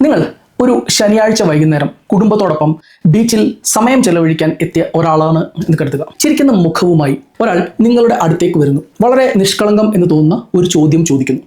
നിങ്ങൾ ഒരു ശനിയാഴ്ച വൈകുന്നേരം കുടുംബത്തോടൊപ്പം ബീച്ചിൽ സമയം ചെലവഴിക്കാൻ എത്തിയ ഒരാളാണ് എന്ന് കരുതുക. ചിരിക്കുന്ന മുഖവുമായി ഒരാൾ നിങ്ങളുടെ അടുത്തേക്ക് വരുന്നു. വളരെ നിഷ്കളങ്കം എന്ന് തോന്നുന്ന ഒരു ചോദ്യം ചോദിക്കുന്നു.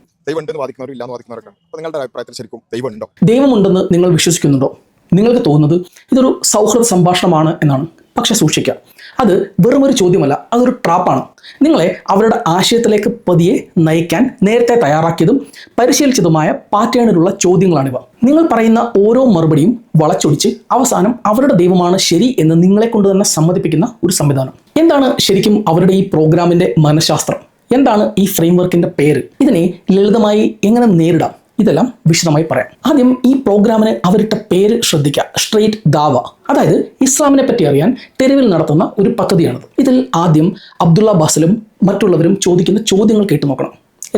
ദൈവമുണ്ടെന്ന് നിങ്ങൾ വിശ്വസിക്കുന്നുണ്ടോ? നിങ്ങൾക്ക് തോന്നുന്നത് ഇതൊരു സൗഹൃദ സംഭാഷണമാണ് എന്നാണ്. പക്ഷെ സൂക്ഷിക്കുക, അത് വെറുമൊരു ചോദ്യമല്ല, അതൊരു ട്രാപ്പാണ്. നിങ്ങളെ അവരുടെ ആശയത്തിലേക്ക് പതിയെ നയിക്കാൻ നേരത്തെ തയ്യാറാക്കിയതും പരിശീലിച്ചതുമായ പാറ്റേണിലുള്ള ചോദ്യങ്ങളാണിവ. നിങ്ങൾ പറയുന്ന ഓരോ മറുപടിയും വളച്ചൊടിച്ച് അവസാനം അവരുടെ ദൈവമാണ് ശരി എന്ന് നിങ്ങളെ കൊണ്ട് തന്നെ സമ്മതിപ്പിക്കുന്ന ഒരു സംവിധാനം. എന്താണ് ശരിക്കും അവരുടെ ഈ പ്രോഗ്രാമിന്റെ മനഃശാസ്ത്രം? എന്താണ് ഈ ഫ്രെയിംവർക്കിന്റെ പേര്? ഇതിനെ ലളിതമായി എങ്ങനെ നേരിടാം? ഇതെല്ലാം വിശദമായി പറയാം. ആദ്യം ഈ പ്രോഗ്രാമിന് അവരിട്ട പേര് ശ്രദ്ധിക്കുക. സ്ട്രേറ്റ് ദാവ, അതായത് ഇസ്ലാമിനെ പറ്റി അറിയാൻ തെരുവിൽ നടത്തുന്ന ഒരു പദ്ധതിയാണിത്. ഇതിൽ ആദ്യം അബ്ദുള്ള ബാസിലും മറ്റുള്ളവരും ചോദിക്കുന്ന ചോദ്യങ്ങൾ കേട്ടു നോക്കണം.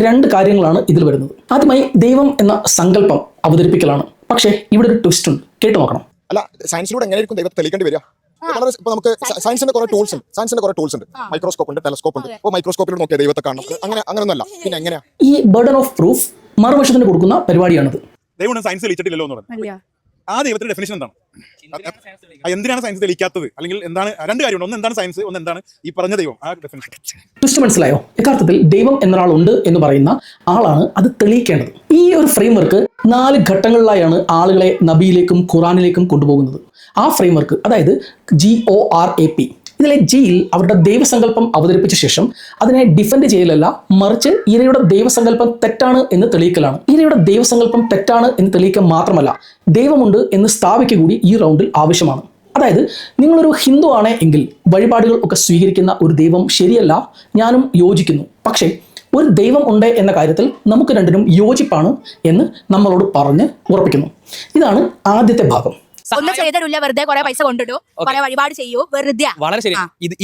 2 കാര്യങ്ങളാണ് ഇതിൽ വരുന്നത്. ആദ്യമായി ദൈവം എന്ന സങ്കല്പം അവതരിപ്പിക്കലാണ്. പക്ഷേ ഇവിടെ ഒരു ട്വിസ്റ്റ് ഉണ്ട്, കേട്ടു നോക്കണം. അല്ല, സയൻസിലൂടെ എങ്ങനെയായിരിക്കും ദൈവത്തെ തെളിയിക്കേണ്ടി വരിക? ഇപ്പൊ നമുക്ക് സയൻസിന്റെ കുറെ ടൂൾസ് ഉണ്ട്. മൈക്രോസ്കോപ്പ് ഉണ്ട്, ടെലസ്കോപ്പ് ഉണ്ട്. അപ്പോൾ മൈക്രോസ്കോപ്പിൽ നോക്കിയാൽ ദൈവത്തെ കാണണം. അങ്ങനെയൊന്നുമല്ല. പിന്നെ എങ്ങനെയാ ഈ ബർഡൻ ഓഫ് പ്രൂഫ് മറുവശത്തിന് കൊടുക്കുന്ന പരിപാടിയാണിത്. ദൈവം സയൻസ് തെളിയിച്ചിട്ടില്ലല്ലോ എന്ന് പറഞ്ഞു. ആ ദൈവത്തിന്റെ ഡെഫിനിഷൻ എന്താണ്? എന്തിനാണ് സയൻസ് തെളിയിക്കാത്തത്? അല്ലെങ്കിൽ എന്താണ്? 2 കാര്യമുണ്ട്. ഒന്ന് എന്താണ് സയൻസ്, ഒന്ന് എന്താണ് ഈ പറഞ്ഞ ദൈവം. ആ ഡെഫിനിഷൻ ട്വിസ്റ്റ് മനസ്സിലായോ? യഥാർത്ഥത്തിൽ ദൈവം എന്നൊരാളുണ്ട് എന്ന് പറയുന്ന ആളാണ് അത് തെളിയിക്കേണ്ടത്. ഈ ഒരു ഫ്രെയിംവർക്ക് 4 ഘട്ടങ്ങളിലായാണ് ആളുകളെ നബിയിലേക്കും ഖുറാനിലേക്കും കൊണ്ടുപോകുന്നത്. ആ ഫ്രെയിംവർക്ക്, അതായത് GORAP, ഇതിലെ ജിയിൽ അവരുടെ ദൈവസങ്കല്പം അവതരിപ്പിച്ച ശേഷം അതിനെ ഡിഫെൻഡ് ചെയ്യലല്ല, മറിച്ച് ഇരയുടെ ദൈവസങ്കല്പം തെറ്റാണ് എന്ന് തെളിയിക്കലാണ്. ഇരയുടെ ദൈവസങ്കല്പം തെറ്റാണ് എന്ന് തെളിയിക്കുക മാത്രമല്ല, ദൈവമുണ്ട് എന്ന് സ്ഥാപിക്കുക കൂടി ഈ റൗണ്ടിൽ ആവശ്യമാണ്. അതായത് നിങ്ങളൊരു ഹിന്ദു ആണ് എങ്കിൽ വഴിപാടുകൾ ഒക്കെ സ്വീകരിക്കുന്ന ഒരു ദൈവം ശരിയല്ല, ഞാനും യോജിക്കുന്നു. പക്ഷേ ഒരു ദൈവം ഉണ്ട് എന്ന കാര്യത്തിൽ നമുക്ക് രണ്ടിനും യോജിപ്പാണ് എന്ന് നമ്മളോട് പറഞ്ഞ് ഉറപ്പിക്കുന്നു. ഇതാണ് ആദ്യത്തെ ഭാഗം. ഒന്നും ചെയ്തരില്ല, വെറുതെ കുറെ പൈസ കൊണ്ടിടൂ, കുറെ വഴിപാട് ചെയ്യൂ, വെറുതെ. വളരെ ശരി.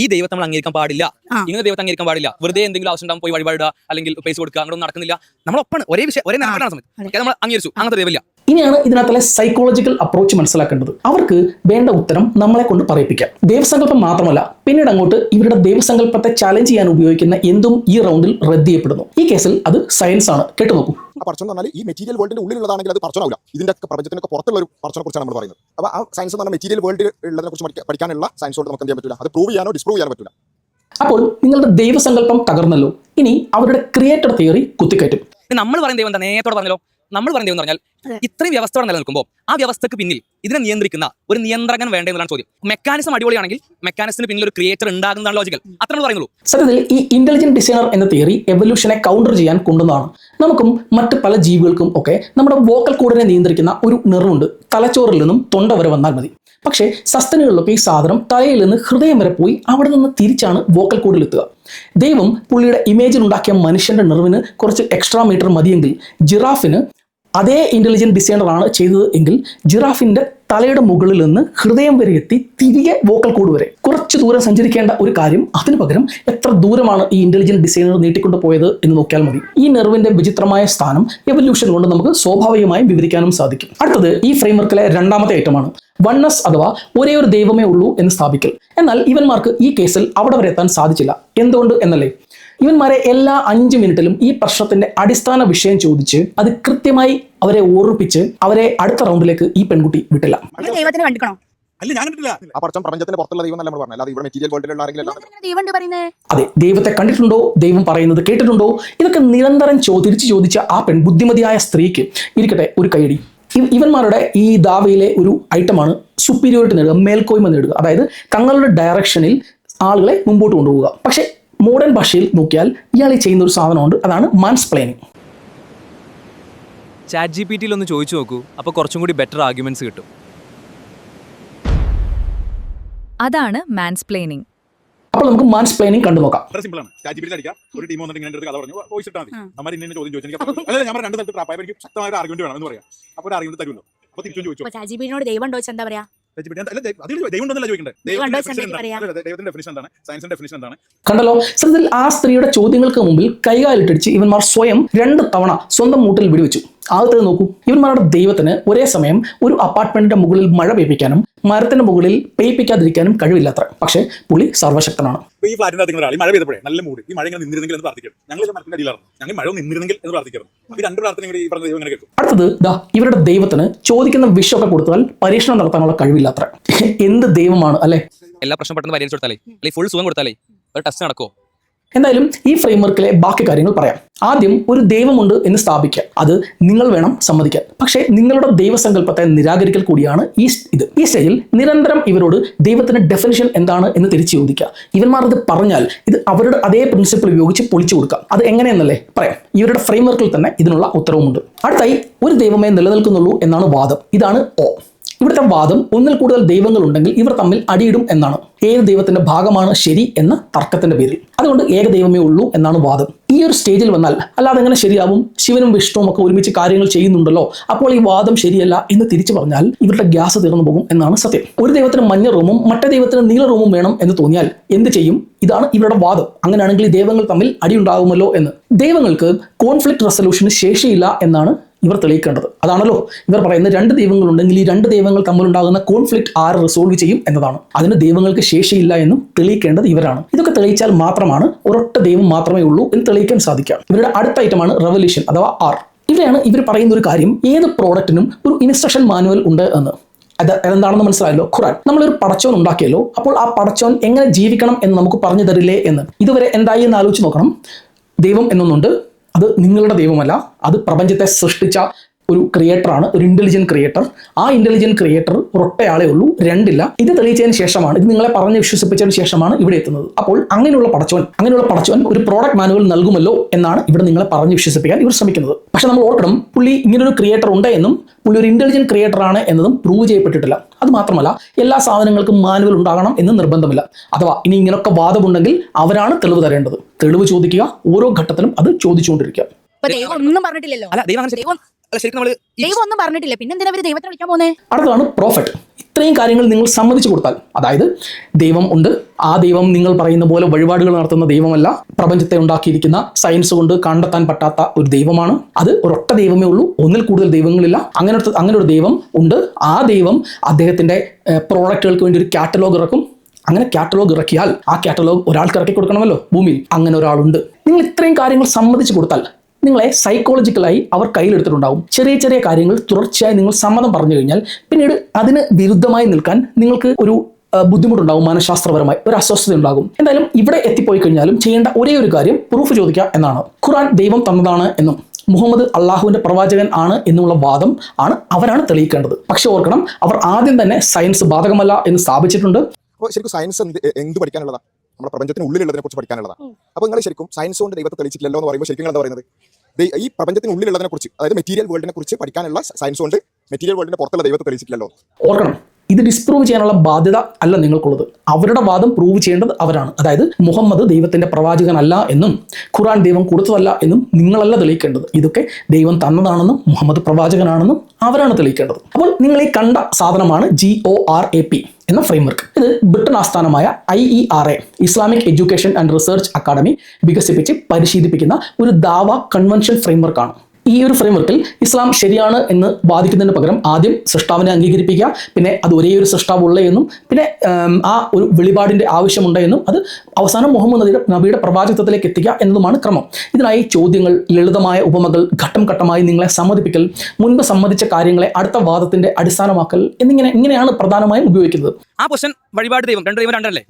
ഈ ദൈവത്തെ നമ്മൾ അംഗീകരിക്കാൻ പാടില്ല, ഇങ്ങനെ ദൈവത്തെ അംഗീകരിക്കാൻ പാടില്ല. വെറുതെ എന്തെങ്കിലും ആവശ്യം ഉണ്ടാകും പോയി വഴിപാടുക, അല്ലെങ്കിൽ പൈസ കൊടുക്കുക, അങ്ങോട്ടൊന്നും നടക്കുന്നില്ല. നമ്മളൊപ്പം ഒരേ വിഷയം ഒരേ നടക്കുന്ന സമയത്ത് നമ്മൾ അംഗീകരിച്ചു, അങ്ങനത്തെ ദൈവമില്ല. ഇനിയാണ് ഇതിനകത്തുള്ള സൈക്കോളജിക്കൽ അപ്രോച്ച് മനസ്സിലാക്കേണ്ടത്. അവർക്ക് വേണ്ട ഉത്തരം നമ്മളെ കൊണ്ട് പറയിപ്പിക്കാം. ദൈവസങ്കല്പം മാത്രമല്ല, പിന്നീട് അങ്ങോട്ട് ഇവരുടെ ദൈവസങ്കല്പത്തെ ചാലഞ്ച് ചെയ്യാൻ ഉപയോഗിക്കുന്ന എന്തും ഈ റൗണ്ടിൽ റദ്ദ് ചെയ്യപ്പെടുന്നു. ഈ കേസിൽ അത് സയൻസ് ആണ്. കേട്ടുനോക്കൂ. പടച്ചോൻ എന്ന് പറഞ്ഞാൽ ഈ മെറ്റീരിയൽ വേൾഡിന്റെ ഉള്ളിലുള്ളതാണെങ്കിൽ അത് പടച്ചോനാവില്ല. ഇതിന്റെ പ്രപഞ്ചത്തിനൊക്കെ പുറത്തുള്ള ഒരു പടച്ചോനെ കുറിച്ചാണ് നമ്മൾ പറയുന്നത്. അപ്പോൾ ആ സയൻസ് എന്ന് പറഞ്ഞാൽ മെറ്റീരിയൽ വേൾഡിൽ ഉള്ളതിനെ കുറിച്ച് പഠിക്കാനുള്ള സയൻസ് കൊണ്ട് നമുക്ക് എന്ത് ചെയ്യാൻ പറ്റില്ല, അത് പ്രൂവ് ചെയ്യാനോ ഡിസ്പ്രൂവ് ചെയ്യാനോ പറ്റില്ല. അപ്പോൾ നിങ്ങളുടെ ദൈവസങ്കല്പം തകർന്നല്ലോ. ഇനി അവരുടെ ക്രിയേറ്റർ തിയറി കുത്തിക്കയറ്റും. നമ്മൾ പറയുന്ന ദൈവം എന്താ? നേരത്തോടെ പറഞ്ഞല്ലോ, നമ്മൾ പറയുന്ന ദൈവം എന്ന് പറഞ്ഞാൽ ഇത്രയും വ്യവസ്ഥയോടെ നിലനിൽക്കുമ്പോൾ ആ വ്യവസ്ഥക്ക് പിന്നിൽ ഇതിനെ നിയന്ത്രിക്കുന്ന ഒരു നിയന്ത്രകൻ വേണ്ടതെന്നാണ് ചോദ്യം. മെക്കാനിസം അടിപൊളിയാണെങ്കിൽ മെക്കാനിസത്തിന് പിന്നിൽ ഒരു ക്രിയേറ്റർ ഉണ്ടാകുന്നതാണ് ലോജിക്കൽ. അത്ര പറയുള്ളൂ. സത്യത്തിൽ ഈ ഇന്റലിജന്റ് ഡിസൈനർ എന്ന തിയറി എവല്യൂഷനെ കൗണ്ടർ ചെയ്യാൻ കൊണ്ടുവന്നതാണ്. നമുക്കും മറ്റ് പല ജീവികൾക്കും ഒക്കെ നമ്മുടെ വോക്കൽ കോഡിനെ നിയന്ത്രിക്കുന്ന ഒരു നെർവുണ്ട്. തലച്ചോറിൽ നിന്നും തൊണ്ട വരെ വന്നാൽ മതി. പക്ഷേ സസ്തനുകളിലൊക്കെ ഈ സാധനം തലയിൽ നിന്ന് ഹൃദയം വരെ പോയി അവിടെ നിന്ന് തിരിച്ചാണ് വോക്കൽ കോഡിലെത്തുക. ദൈവം പുള്ളിയുടെ ഇമേജിൽ ഉണ്ടാക്കിയ മനുഷ്യന്റെ നെർവിന് കുറച്ച് എക്സ്ട്രാ മീറ്റർ മതിയെങ്കിൽ ജിറാഫിന് അതേ ഇന്റലിജന്റ് ഡിസൈനർ ആണ് ചെയ്തത് എങ്കിൽ ജിറാഫിന്റെ തലയുടെ മുകളിൽ നിന്ന് ഹൃദയം വരെ എത്തി തിരികെ വോക്കൽ കോഡ് വരെ. കുറച്ച് ദൂരം സഞ്ചരിക്കേണ്ട ഒരു കാര്യം അതിന് പകരം എത്ര ദൂരമാണ് ഈ ഇന്റലിജന്റ് ഡിസൈനർ നീട്ടിക്കൊണ്ട് പോയത് എന്ന് നോക്കിയാൽ മതി. ഈ നെർവിന്റെ വിചിത്രമായ സ്ഥാനം എവല്യൂഷൻ കൊണ്ട് നമുക്ക് സ്വാഭാവികമായും വിവരിക്കാനും സാധിക്കും. അടുത്തത് ഈ ഫ്രെയിംവർക്കിലെ 2ാമത്തെ ഐറ്റമാണ് വൺനെസ്, അഥവാ ഒരേ ഒരു ദൈവമേ ഉള്ളൂ എന്ന് സ്ഥാപിക്കൽ. എന്നാൽ ഇവന്മാർക്ക് ഈ കേസിൽ അവിടെ വരെ എത്താൻ സാധിച്ചില്ല. എന്തുകൊണ്ട് എന്നല്ലേ? ഇവന്മാരെ എല്ലാ 5 മിനിറ്റിലും ഈ പ്രശ്നത്തിന്റെ അടിസ്ഥാന വിഷയം ചോദിച്ച് അത് കൃത്യമായി അവരെ ഓർപ്പിച്ച് അവരെ അടുത്ത റൗണ്ടിലേക്ക് ഈ പെൺകുട്ടി വിട്ടില്ല. ദൈവത്തിനെ കണ്ടിക്കണോ? അല്ല, ഞാൻ കണ്ടിട്ടില്ല. ആ പടച്ചോൻ പ്രപഞ്ചത്തിന് പുറത്തുള്ള ദൈവം എന്നല്ല നമ്മൾ പറഞ്ഞത്. അല്ലാതെ ഇവിടെ മെറ്റീരിയൽ വേൾഡിലുള്ള ആരെങ്കിലും അതെ, ദൈവത്തെ കണ്ടിട്ടുണ്ടോ, ദൈവം പറയുന്നത് കേട്ടിട്ടുണ്ടോ, ഇതൊക്കെ നിരന്തരം തിരിച്ചു ചോദിച്ച ആ ബുദ്ധിമതിയായ സ്ത്രീക്ക് ഇരിക്കട്ടെ ഒരു കൈയടി. ഇവന്മാരുടെ ഈ ദാവയിലെ ഒരു ഐറ്റമാണ് സുപ്പീരിയോറിറ്റി നേടുക, മേൽക്കോയ്മ നേടുക. അതായത് തങ്ങളുടെ ഡയറക്ഷനിൽ ആളുകളെ മുമ്പോട്ട് കൊണ്ടുപോവുക. പക്ഷേ മോഡേൺ ഭാഷയിൽ നോക്കിയാൽ ഇയാൾ ചെയ്യുന്ന ഒരു സാധനമുണ്ട്, അതാണ് മാൻസ്പ്ലെയിനിങ്. ChatGPT ഒന്ന് ചോദിച്ചു നോക്കൂ, അപ്പോൾ കുറച്ചും കൂടി ബെറ്റർ ആർഗ്യുമെന്റ്സ് കിട്ടും. അതാണ് മാൻസ്പ്ലെയിനിങ്. അപ്പോൾ നമുക്ക് മാൻസ്പ്ലെയിനിങ് കണ്ടു നോക്കാം. സിമ്പിൾ ആണ്. ChatGPT അടിക്കാം, ഒരു ടീം വന്നിട്ട് ഇങ്ങനെ കഥ പറഞ്ഞു, വോയിസ് ഇട്ടാൽ മതി. നമ്മൾ ഇന്ന ചോദ്യം ചോദിച്ചു. അല്ല, ഞാൻ 2 സ്ഥലത്ത് ട്രാപ്പായ എനിക്ക് ശക്തമായ ഒരു ആർഗ്യുമെന്റ് വേണം എന്ന് പറയാം. അപ്പോൾ ഒരു ആർഗ്യുമെന്റ് തരുമല്ലോ. അപ്പോൾ തിരിച്ചു ചോദിച്ചു. ChatGPTയോട് ദൈവം ഉണ്ടോ എന്താ പറയാ? കണ്ടല്ലോ, സത്യത്തിൽ ആ സ്ത്രീയുടെ ചോദ്യങ്ങൾക്ക് മുമ്പിൽ കൈകാലിട്ടടിച്ച് ഇവന്മാർ സ്വയം 2 തവണ സ്വന്തം മൂട്ടിൽ വെടിവെച്ചു. ആദ്യത്തേത് നോക്കൂ. ഇവന്മാരുടെ ദൈവത്തിന് ഒരേ സമയം ഒരു അപ്പാർട്ട്മെന്റിന്റെ മുകളിൽ മഴ പെയ്പ്പിക്കാനും മരത്തിന്റെ മുകളിൽ പെയ്പ്പിക്കാതിരിക്കാനും കഴിവില്ലാത്ര. പക്ഷേ പുള്ളി സർവ്വശക്തനാണ്. ഈ ഫ്ലാറ്റിന്റെ ഒരാൾ ഈ മഴ പെയ്തപ്പോഴേ നല്ല മൂഡ്, ഈ മഴ ഇങ്ങനെ നിന്നിരുന്നെങ്കിൽ എന്ന് പ്രാർത്ഥിക്കണം. ഞങ്ങൾ മരത്തിന്റെ അടിയിലായിരുന്നു, ഞങ്ങൾ മഴ നിന്നിരുന്നെങ്കിൽ എന്ന് പ്രാർത്ഥിക്കണം. അപ്പോൾ ഈ രണ്ട് പ്രാർത്ഥന ഈ പറഞ്ഞ ദൈവം ഇങ്ങനെ കേൾക്കും. അടുത്തത് ഇവരുടെ ദൈവത്തിന് ചോദിക്കുന്ന വിഷമൊക്കെ കൊടുത്താൽ പരീക്ഷണം നടത്താനുള്ള കഴിവില്ലാത്ര. എന്ത് ദൈവമാണ് അല്ലെ? എല്ലാ പ്രശ്നം പെട്ടെന്ന് പരിഹരിച്ചു കൊടുത്താലേ, അല്ലെങ്കിൽ ഫുൾ സുഖം കൊടുത്താലേ ഒരു ടെസ്റ്റ് നടക്കുമോ? എന്തായാലും ഈ ഫ്രെയിംവർക്കിലെ ബാക്കി കാര്യങ്ങൾ പറയാം. ആദ്യം ഒരു ദൈവമുണ്ട് എന്ന് സ്ഥാപിക്കുക, അത് നിങ്ങൾ വേണം സമ്മതിക്കാൻ. പക്ഷേ നിങ്ങളുടെ ദൈവസങ്കല്പത്തെ നിരാകരിക്കൽ കൂടിയാണ് ഈ സ്റ്റേജിൽ നിരന്തരം ഇവരോട് ദൈവത്തിന്റെ ഡെഫിനിഷൻ എന്താണ് എന്ന് തിരിച്ചു ചോദിക്കുക. ഇവന്മാർ ഇത് പറഞ്ഞാൽ ഇത് അവരുടെ അതേ പ്രിൻസിപ്പിൾ ഉപയോഗിച്ച് പൊളിച്ചു കൊടുക്കാം. അത് എങ്ങനെയെന്നല്ലേ പറയാം. ഇവരുടെ ഫ്രെയിംവർക്കിൽ തന്നെ ഇതിനുള്ള ഉത്തരവുമുണ്ട്. അടുത്തായി ഒരു ദൈവമേ നിലനിൽക്കുന്നുള്ളൂ എന്നാണ് വാദം. ഇതാണ് ഇവിടുത്തെ വാദം. ഒന്നിൽ കൂടുതൽ ദൈവങ്ങൾ ഉണ്ടെങ്കിൽ ഇവർ തമ്മിൽ അടിയിടും എന്നാണ്. ഏത് ദൈവത്തിന്റെ ഭാഗമാണ് ശരി എന്ന തർക്കത്തിന്റെ പേരിൽ. അതുകൊണ്ട് ഏക ദൈവമേ ഉള്ളൂ എന്നാണ് വാദം. ഈ ഒരു സ്റ്റേജിൽ വന്നാൽ അല്ലാതെ എങ്ങനെ ശരിയാവും? ശിവനും വിഷ്ണുവും ഒക്കെ ഒരുമിച്ച് കാര്യങ്ങൾ ചെയ്യുന്നുണ്ടല്ലോ, അപ്പോൾ ഈ വാദം ശരിയല്ല എന്ന് തിരിച്ചു പറഞ്ഞാൽ ഇവരുടെ ഗ്യാസ് തീർന്നു പോകും എന്നാണ് സത്യം. ഒരു ദൈവത്തിന് മഞ്ഞ റൂമും മറ്റേ ദൈവത്തിന് നീല റൂമും വേണം എന്ന് തോന്നിയാൽ എന്ത് ചെയ്യും? ഇതാണ് ഇവരുടെ വാദം. അങ്ങനെയാണെങ്കിൽ ദൈവങ്ങൾ തമ്മിൽ അടിയുണ്ടാകുമല്ലോ എന്ന്. ദൈവങ്ങൾക്ക് കോൺഫ്ലിക്ട് റെസൊല്യൂഷന് ശേഷിയില്ല എന്നാണ് ഇവർ തെളിയിക്കേണ്ടത്. അതാണല്ലോ ഇവർ പറയുന്നത്. രണ്ട് ദൈവങ്ങളുണ്ടെങ്കിൽ ഈ രണ്ട് ദൈവങ്ങൾ തമ്മിലുണ്ടാകുന്ന കോൺഫ്ലിക്ട് ആര് റിസോൾവ് ചെയ്യും എന്നതാണ്. അതിന് ദൈവങ്ങൾക്ക് ശേഷിയില്ല എന്നും തെളിയിക്കേണ്ടത് ഇവരാണ്. ഇതൊക്കെ തെളിയിച്ചാൽ മാത്രമാണ് ഒരൊറ്റ ദൈവം മാത്രമേ ഉള്ളൂ എന്ന് തെളിയിക്കാൻ സാധിക്കുക. ഇവരുടെ അടുത്ത ഐറ്റമാണ് റെവല്യൂഷൻ അഥവാ ആർ. ഇവിടെയാണ് ഇവർ പറയുന്ന ഒരു കാര്യം, ഏത് പ്രോഡക്റ്റിനും ഒരു ഇൻസ്ട്രക്ഷൻ മാനുവൽ ഉണ്ട് എന്ന്. അതെന്താണെന്ന് മനസ്സിലായല്ലോ. ഖുറാൻ. നമ്മളൊരു പടച്ചോൻ ഉണ്ടാക്കിയല്ലോ, അപ്പോൾ ആ പടച്ചോൻ എങ്ങനെ ജീവിക്കണം എന്ന് നമുക്ക് പറഞ്ഞു തരില്ലേ എന്ന്. ഇതുവരെ എന്തായി എന്ന് ആലോചിച്ച് നോക്കണം. ദൈവം എന്നൊന്നുണ്ട്, അത് നിങ്ങളുടെ ദൈവമല്ല, അത് പ്രപഞ്ചത്തെ സൃഷ്ടിച്ച ഒരു ക്രിയേറ്ററാണ്, ഒരു ഇന്റലിജന്റ് ക്രിയേറ്റർ. ആ ഇന്റലിജന്റ് ക്രിയേറ്റർ ഒരൊറ്റയാളേ ഉള്ളൂ, രണ്ടില്ല. ഇത് തെളിയിച്ചതിന് ശേഷമാണ്, ഇത് നിങ്ങളെ പറഞ്ഞ് വിശ്വസിപ്പിച്ചതിന് ശേഷമാണ് ഇവിടെ എത്തുന്നത്. അപ്പോൾ അങ്ങനെയുള്ള പടച്ചോൻ ഒരു പ്രോഡക്റ്റ് മാനുവൽ നൽകുമല്ലോ എന്നാണ് ഇവിടെ നിങ്ങളെ പറഞ്ഞ് വിശ്വസിപ്പിക്കാൻ ഇവർ ശ്രമിക്കുന്നത്. പക്ഷെ നമ്മൾ ഓർക്കണം, പുള്ളി ഇങ്ങനൊരു ക്രിയേറ്റർ ഉണ്ട് എന്നും പുള്ളി ഒരു ഇന്റലിജന്റ് ക്രിയേറ്റർ ആണ് എന്നതും പ്രൂവ് ചെയ്യപ്പെട്ടിട്ടില്ല. അത് മാത്രമല്ല എല്ലാ സാധനങ്ങൾക്കും മാനുവൽ ഉണ്ടാകണം എന്ന് നിർബന്ധമില്ല. അഥവാ ഇനി ഇങ്ങനെയൊക്കെ വാദമുണ്ടെങ്കിൽ അവരാണ് തെളിവ് തരേണ്ടത്. തെളിവ് ചോദിക്കുക, ഓരോ ഘട്ടത്തിലും അത് ചോദിച്ചുകൊണ്ടിരിക്കുക. ഒന്നും പറഞ്ഞിട്ടില്ലല്ലോ. ദൈവം ഒന്നും പറഞ്ഞിട്ടില്ല, പിന്നെ എന്തിനാ ദൈവത്തെ വിളിക്കാൻ പോകുന്നത്? അടുത്തതാണ് പ്രോഫറ്റ്. ഇത്രയും കാര്യങ്ങൾ നിങ്ങൾ സമ്മതിച്ചു കൊടുത്താൽ, അതായത് ദൈവം ഉണ്ട്, ആ ദൈവം നിങ്ങൾ പറയുന്ന പോലെ വഴിപാടുകൾ നടത്തുന്ന ദൈവമല്ല, പ്രപഞ്ചത്തെ ഉണ്ടാക്കിയിരിക്കുന്ന സയൻസ് കൊണ്ട് കണ്ടെത്താൻ പറ്റാത്ത ഒരു ദൈവമാണ്. അത് ഒരൊറ്റ ദൈവമേ ഉള്ളൂ, ഒന്നിൽ കൂടുതൽ ദൈവങ്ങളില്ല. അങ്ങനെ ഒരു ദൈവം ഉണ്ട്. ആ ദൈവം അദ്ദേഹത്തിന്റെ പ്രോഡക്റ്റുകൾക്ക് വേണ്ടി ഒരു കാറ്റലോഗ് ഇറക്കും. അങ്ങനെ കാറ്റലോഗ് ഇറക്കിയാൽ ആ കാറ്റലോഗ് ഒരാൾക്ക് ഇറക്കി കൊടുക്കണമല്ലോ ഭൂമിയിൽ. അങ്ങനെ ഒരാളുണ്ട്. നിങ്ങൾ ഇത്രയും കാര്യങ്ങൾ സമ്മതിച്ചു കൊടുത്താൽ നിങ്ങളെ സൈക്കോളജിക്കലായി അവർ കയ്യിലെടുത്തിട്ടുണ്ടാവും. ചെറിയ ചെറിയ കാര്യങ്ങൾ തുടർച്ചയായി നിങ്ങൾ സമ്മതം പറഞ്ഞു കഴിഞ്ഞാൽ പിന്നീട് അതിന് വിരുദ്ധമായി നിൽക്കാൻ നിങ്ങൾക്ക് ഒരു ബുദ്ധിമുട്ടുണ്ടാകും. മനഃശാസ്ത്രപരമായി ഒരു അസ്വസ്ഥത ഉണ്ടാകും. എന്തായാലും ഇവിടെ എത്തിപ്പോയി കഴിഞ്ഞാലും ചെയ്യേണ്ട ഒരേ ഒരു കാര്യം പ്രൂഫ് ചോദിക്കുക എന്നാണ്. ഖുറാൻ ദൈവം തന്നതാണ് എന്നും മുഹമ്മദ് അള്ളാഹുവിന്റെ പ്രവാചകൻ ആണ് എന്നുള്ള വാദം അവരാണ് തെളിയിക്കേണ്ടത്. പക്ഷെ ഓർക്കണം, അവർ ആദ്യം തന്നെ സയൻസ് ബാധകമല്ല എന്ന് സ്ഥാപിച്ചിട്ടുണ്ട്. അപ്പോൾ ശരിക്കും സയൻസ് എന്ത് പഠിക്കാനുള്ളതാണ്? നമ്മുടെ പ്രപഞ്ചത്തിന് ഉള്ളിലുള്ളതിനെ കുറിച്ച് പഠിക്കാനുള്ളതാണ്. അപ്പോൾ നിങ്ങൾ ശരിക്കും സയൻസ് കൊണ്ട് ദൈവത്തെ തെളിയിച്ചിട്ടില്ലല്ലോ എന്ന് പറയുമ്പോൾ ശരിക്കും എന്താ പറയുന്നത്? ഈ പ്രപഞ്ചത്തിന് ഉള്ളിലുള്ളതിനെ കുറിച്ച്, അതായത് മെറ്റീരിയൽ വേൾഡിനെ കുറിച്ച് പഠിക്കാനുള്ള സയൻസ് കൊണ്ട് മെറ്റീരിയൽ വേൾഡിന്റെ പുറത്തുള്ള ദൈവത്തെ തെളിയിച്ചിട്ടില്ലല്ലോ. ഓർക്കണം, ഇത് ഡിസ്പ്രൂവ് ചെയ്യാനുള്ള ബാധ്യത അല്ല നിങ്ങൾക്കുള്ളത്. അവരുടെ വാദം പ്രൂവ് ചെയ്യേണ്ടത് അവരാണ്. അതായത് മുഹമ്മദ് ദൈവത്തിന്റെ പ്രവാചകനല്ല എന്നും ഖുറാൻ ദൈവം കൊടുത്തതല്ല എന്നും നിങ്ങളല്ല തെളിയിക്കേണ്ടത്. ഇതൊക്കെ ദൈവം തന്നതാണെന്നും മുഹമ്മദ് പ്രവാചകനാണെന്നും അവരാണ് തെളിയിക്കേണ്ടത്. അപ്പോൾ നിങ്ങൾ ഈ കണ്ട സാധനമാണ് GORAP എന്ന ഫ്രെയിംവർക്ക്. ഇത് ബ്രിട്ടൻ ആസ്ഥാനമായ IERA Islamic education and research academy വികസിപ്പിച്ച് പരിശീലിപ്പിക്കുന്ന ഒരു ദാവ കൺവെൻഷൻ ഫ്രെയിംവർക്കാണ്. ഈ ഒരു ഫ്രെയിംവർക്കിൽ ഇസ്ലാം ശരിയാണ് എന്ന് വാദിക്കുന്നതിന് പകരം ആദ്യം സൃഷ്ടാവിനെ അംഗീകരിപ്പിക്കുക, പിന്നെ അത് ഒരേ ഒരു സൃഷ്ടാവുള്ള എന്നും പിന്നെ ആ ഒരു വെളിപാടിന്റെ ആവശ്യമുണ്ട് എന്നും അത് അവസാനം മുഹമ്മദ് നബിയുടെ പ്രവാചകത്വത്തിലേക്ക് എത്തിക്കുക എന്നതുമാണ് ക്രമം. ഇതിനായി ചോദ്യങ്ങൾ, ലളിതമായ ഉപമകൾ, ഘട്ടം ഘട്ടമായി നിങ്ങളെ സമ്മതിപ്പിക്കൽ, മുൻപ് സമ്മതിച്ച കാര്യങ്ങളെ അടുത്ത വാദത്തിന്റെ അടിസ്ഥാനമാക്കൽ ഇങ്ങനെയാണ് പ്രധാനമായും ഉപയോഗിക്കുന്നത്. ആ ക്വസ്റ്റൻ വഴിപാട് ദൈവം, രണ്ട് ദൈവം രണ്ടല്ലേ?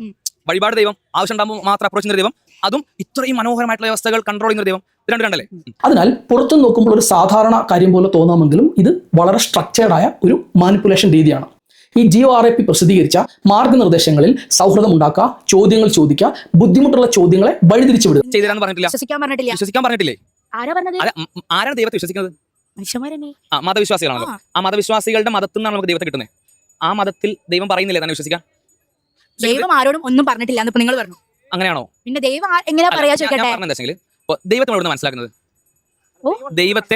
വഴിപാട് ദൈവം ആവശ്യം ഉണ്ടാകുമ്പോൾ മാത്രം അപ്രോച്ച് ചെയ്യുന്ന ദൈവം, അതും ഇത്രയും മനോഹരമായിട്ടുള്ള വ്യവസ്ഥകൾ കൺട്രോൾ ചെയ്യുന്ന ദൈവം, രണ്ടല്ലേ? അതിനാൽ പുറത്തു നോക്കുമ്പോൾ ഒരു സാധാരണ കാര്യം പോലെ തോന്നാമെങ്കിലും ഇത് വളരെ സ്ട്രക്ചേർഡായ ഒരു മാനിപ്പുലേഷൻ രീതിയാണ്. ഈ GORAP പ്രസിദ്ധീകരിച്ച മാർഗനിർദ്ദേശങ്ങളിൽ സൗഹൃദം ഉണ്ടാക്കുക, ചോദ്യങ്ങൾ ചോദിക്കുക, ബുദ്ധിമുട്ടുള്ള ചോദ്യങ്ങളെ വഴിതിരിച്ചു വിടുക. ചെയ്തരാന്ന് പറഞ്ഞിട്ടില്ല, വിശ്വസിക്കാൻ പറഞ്ഞിട്ടില്ലേ? ആരാണ് ദൈവത്തെ വിശ്വസിക്കുന്നത്? മതവിശ്വാസികളാണല്ലോ. ആ മതവിശ്വാസികളുടെ മതത്തിൽ നിന്നാണ് നമുക്ക് ദൈവത്തെ കിട്ടുന്നത്. ആ മതത്തിൽ ദൈവം പറയുന്നില്ലേ തന്നെ വിശ്വസിക്കാൻ? ദൈവം ആരോടും ഒന്നും പറഞ്ഞിട്ടില്ല എന്ന് നിങ്ങൾ പറഞ്ഞു. അങ്ങനെയാണോ? പിന്നെ ദൈവം എങ്ങനെയാ പറയാ ചോദിക്കട്ടെ? ദൈവത്തെ എവിടെ മനസ്സിലാക്കുന്നത്? ദൈവത്തെ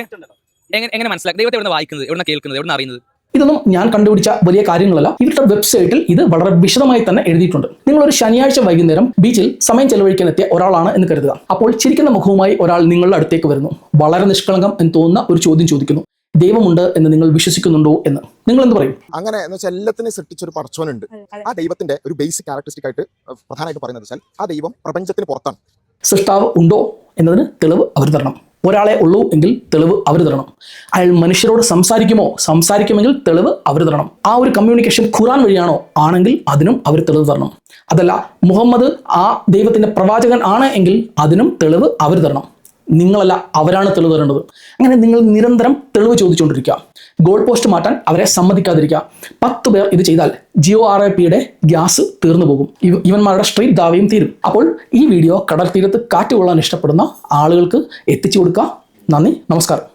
എങ്ങനെ മനസ്സിലാക്കുക? ദൈവത്തെ എവിടെ വായിക്കുന്നത്, എവിടെ കേൾക്കുന്നത്, എവിടെ അറിയുന്നത്? ഇതൊന്നും ഞാൻ കണ്ടുപിടിച്ച വലിയ കാര്യങ്ങളല്ല. ഇവരുടെ വെബ്സൈറ്റിൽ ഇത് വളരെ വിശദമായി തന്നെ എഴുതിയിട്ടുണ്ട്. നിങ്ങളൊരു ശനിയാഴ്ച വൈകുന്നേരം ബീച്ചിൽ സമയം ചെലവഴിക്കാൻ എത്തിയ ഒരാളാണ് എന്ന് കരുതുക. അപ്പോൾ ചിരിക്കുന്ന മുഖവുമായി ഒരാൾ നിങ്ങളുടെ അടുത്തേക്ക് വരുന്നു. വളരെ നിഷ്കളങ്കം എന്ന് തോന്നുന്ന ഒരു ചോദ്യം ചോദിക്കുന്നു. ദൈവമുണ്ട് എന്ന് നിങ്ങൾ വിശ്വസിക്കുന്നുണ്ടോ എന്ന് നിങ്ങൾ എന്ത് പറയും? അങ്ങനെ എന്ന് വെച്ചാൽ എല്ലാത്തിനും സൃഷ്ടിച്ചൊരു പടച്ചോനുണ്ട്. ആ ദൈവത്തിന്റെ ഒരു ബേസിക് ക്യാരക്ടറിസ്റ്റിക് ആയിട്ട് പ്രധാനമായിട്ട് പറയുന്നത് വെച്ചാൽ ആ ദൈവം പ്രപഞ്ചത്തിന് പുറത്താണ്. സൃഷ്ടാവ് ഉണ്ടോ എന്നതിന് തെളിവ് അവർ തരണം. ഒരാളെ ഉള്ളൂ എങ്കിൽ തെളിവ് അവർ തരണം. അയാൾ മനുഷ്യരോട് സംസാരിക്കുമെങ്കിൽ തെളിവ് അവർ തരണം. ആ ഒരു കമ്മ്യൂണിക്കേഷൻ ഖുറാൻ വഴിയാണോ ആണെങ്കിൽ അതിനും അവർ തെളിവ് തരണം. അതല്ല മുഹമ്മദ് ആ ദൈവത്തിന്റെ പ്രവാചകൻ ആണ് എങ്കിൽ അതിനും തെളിവ് അവർ തരണം. നിങ്ങളല്ല, അവരാണ് തെളിവ് തരേണ്ടത്. അങ്ങനെ നിങ്ങൾ നിരന്തരം തെളിവ് ചോദിച്ചുകൊണ്ടിരിക്കുക. ഗോൾ പോസ്റ്റ് മാറ്റാൻ അവരെ സമ്മതിക്കാതിരിക്കുക. 10 പേർ ഇത് ചെയ്താൽ GORAPയുടെ ഗ്യാസ് തീർന്നു പോകും. ഇവന്മാരുടെ സ്ട്രീറ്റ് ദാവയും തീരും. അപ്പോൾ ഈ വീഡിയോ കടൽ തീരത്ത് കാറ്റ് കൊള്ളാൻ ഇഷ്ടപ്പെടുന്ന ആളുകൾക്ക് എത്തിച്ചു കൊടുക്കുക. നന്ദി, നമസ്കാരം.